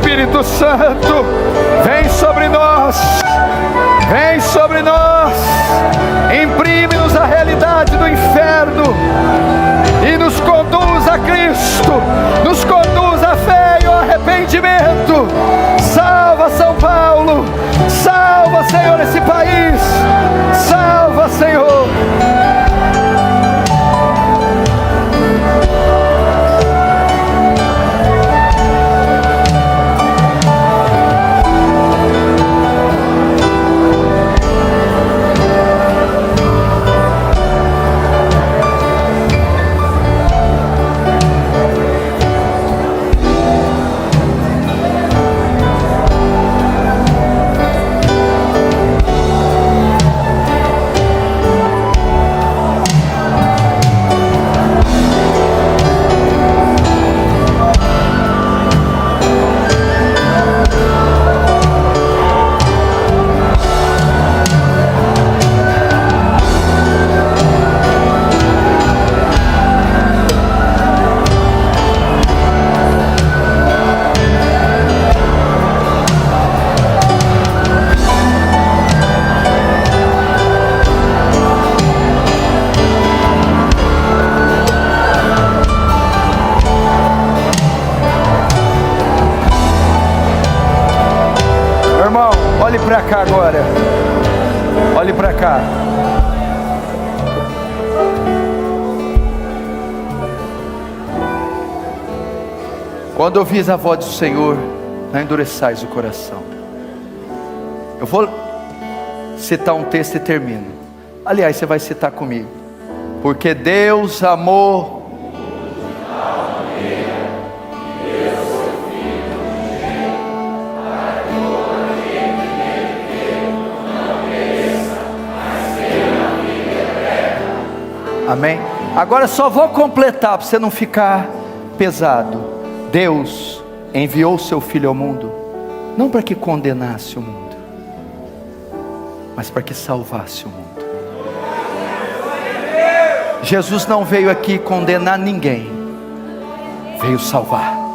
S1: Espírito Santo, vem sobre nós, vem sobre nós, imprime-nos a realidade do inferno e nos conduz a Cristo, nos conduz à fé e ao arrependimento. Salva São Paulo, salva, Senhor, esse país, salva, Senhor. Olhe para cá agora. Olhe para cá. Quando ouvis a voz do Senhor, não endureçais o coração. Eu vou citar um texto e termino. Aliás, você vai citar comigo. Porque Deus amou Amém? Agora só vou completar para você não ficar pesado. Deus enviou o seu Filho ao mundo, não para que condenasse o mundo, mas para que salvasse o mundo. Jesus não veio aqui condenar ninguém, veio salvar.